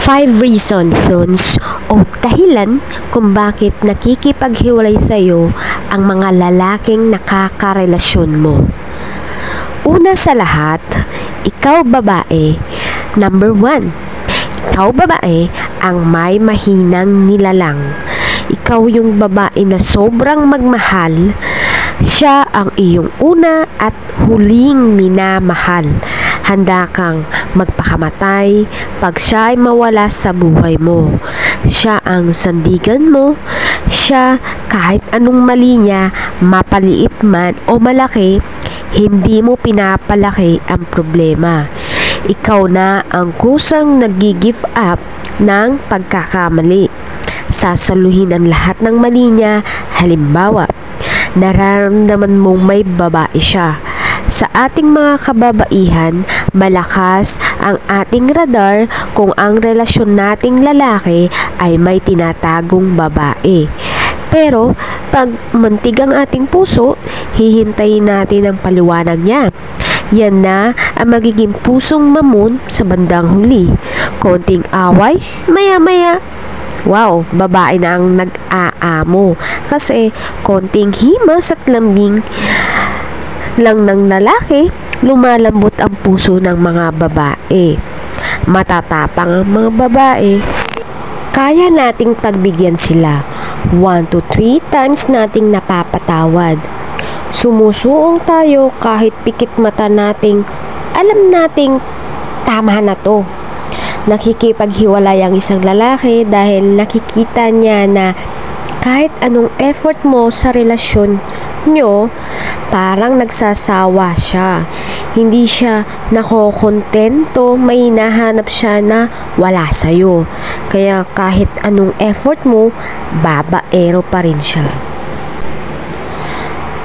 5 reasons o dahilan kung bakit nakikipaghiwalay sa'yo ang mga lalaking nakakarelasyon mo. Una sa lahat, ikaw babae. Number 1, ikaw babae ang may mahinang nilalang. Ikaw yung babae na sobrang magmahal. Siya ang iyong una at huling minamahal. Handa kang magpakamatay pag siya ay mawala sa buhay mo. Siya ang sandigan mo. Siya kahit anong mali niya, mapaliit man o malaki, hindi mo pinapalaki ang problema. Ikaw na ang kusang nag-give up ng pagkakamali. Sasaluhin ang lahat ng mali niya. Halimbawa, nararamdaman mong may babae siya. Sa ating mga kababaihan, malakas ang ating radar kung ang relasyon nating lalaki ay may tinatagong babae. Pero pag mantig ang ating puso, hihintayin natin ang paliwanag niya. Yan na ang magiging pusong mamon sa bandang huli. Konting away, maya-maya, wow, babae na ang nag-aamo. Kasi konting himas at lambing lang ng lalaki, lumalambot ang puso ng mga babae. Matatapang ang mga babae. Kaya nating pagbigyan sila. 1 to 3 times nating napapatawad. Sumusuong tayo kahit pikit mata nating alam nating tama na to. Nakikipaghiwalay ang isang lalaki dahil nakikita niya na kahit anong effort mo sa relasyon nyo, parang nagsasawa siya. Hindi siya nakokontento, may hinahanap siya na wala sa'yo. Kaya kahit anong effort mo, babaero pa rin siya.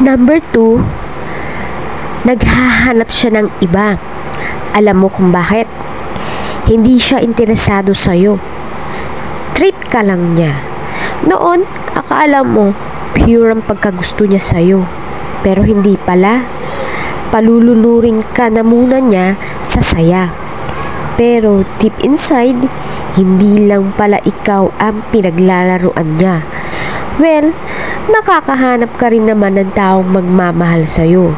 Number 2, naghahanap siya ng iba. Alam mo kung bakit? Hindi siya interesado sa'yo. Trip ka lang niya. Noon, akala mo pure ang pagkagusto niya sa'yo. Pero hindi pala. Palululuring ka na muna niya sa saya. Pero deep inside, hindi lang pala ikaw ang pinaglalaruan niya. Well, makakahanap ka rin naman ng taong magmamahal sa'yo.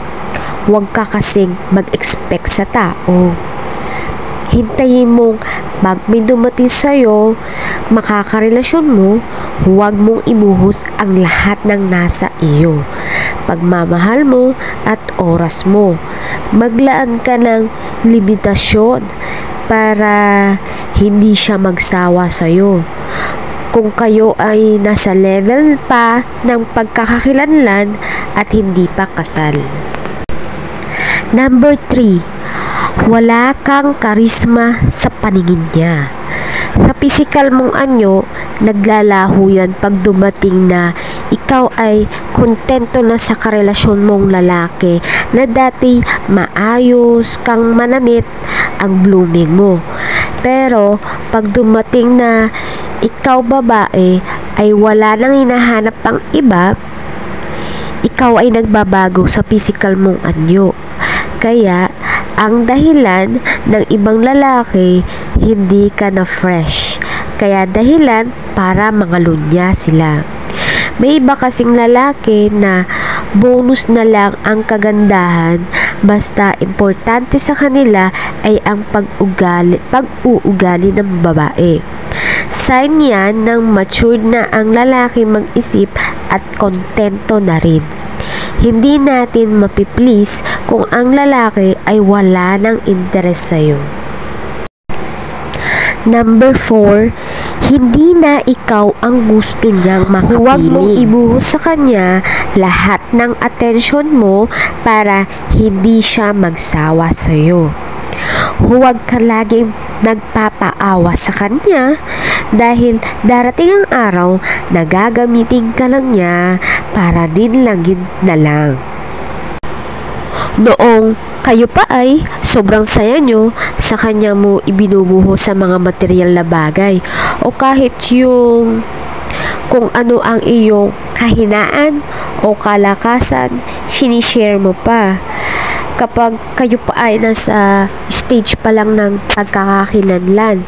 Huwag ka kasing mag-expect sa tao. Hintayin mong pag may dumating sa'yo, makakarelasyon mo, huwag mong ibuhos ang lahat ng nasa iyo. Pagmamahal mo at oras mo. Maglaan ka ng limitasyon para hindi siya magsawa sa'yo. Kung kayo ay nasa level pa ng pagkakakilanlan at hindi pa kasal. Number 3, wala kang karisma sa paningin niya. Sa pisikal mong anyo, naglalaho yan pag dumating na ikaw ay kontento na sa karelasyon mong lalaki na dati maayos kang manamit ang blooming mo. Pero pag dumating na ikaw babae ay wala nang hinahanap pang iba, ikaw ay nagbabago sa pisikal mong anyo. Kaya ang dahilan ng ibang lalaki, hindi ka na fresh. Kaya dahilan para mangalunya sila. May iba kasing lalaki na bonus na lang ang kagandahan, basta importante sa kanila ay ang pag-uugali ng babae. Sign yan ng matured na ang lalaki mag-isip at kontento na rin. Hindi natin mapiplease kung ang lalaki ay wala ng interes sa'yo. Number 4, hindi na ikaw ang gusto niyang makapili. Huwag mong ibuhos sa kanya lahat ng atensyon mo para hindi siya magsawa sa'yo. Huwag ka laging nagpapaawa sa kanya dahil darating ang araw na gagamitin ka lang niya para dinlangin na lang. Noong kayo pa ay sobrang saya nyo, sa kanya mo ibinubuho sa mga material na bagay o kahit yung kung ano ang iyong kahinaan o kalakasan, sinishare mo pa. Kapag kayo pa ay nasa stage pa lang ng pagkakakilanlan.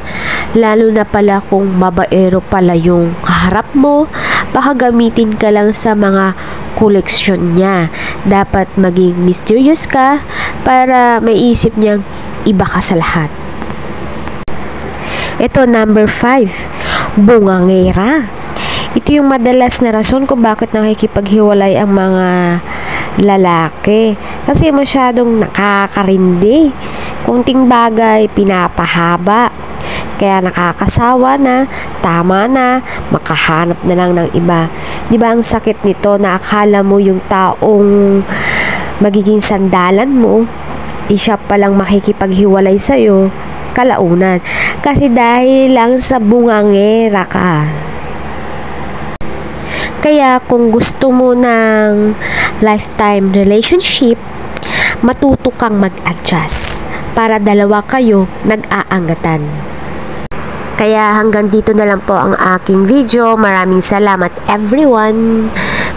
Lalo na pala kung babaero pala yung kaharap mo, baka gamitin ka lang sa mga koleksyon niya. Dapat maging mysterious ka para maisip niyang iba ka sa lahat. Ito, number 5, bungangera. Ito yung madalas na rason kung bakit nakikipaghiwalay ang mga lalaki. Kasi masyadong nakakarindi. Kunting bagay, pinapahaba. Kaya nakakasawa na, tama na, makahanap na lang ng iba. Di ba ang sakit nito na akala mo yung taong magiging sandalan mo, siya palang makikipaghiwalay sa'yo kalaunan. Kasi dahil lang sa bungangera ka. Kaya kung gusto mo ng lifetime relationship, matuto kang mag-adjust para dalawa kayo nag-aangatan. Kaya hanggang dito na lang po ang aking video. Maraming salamat everyone.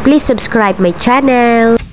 Please subscribe my channel.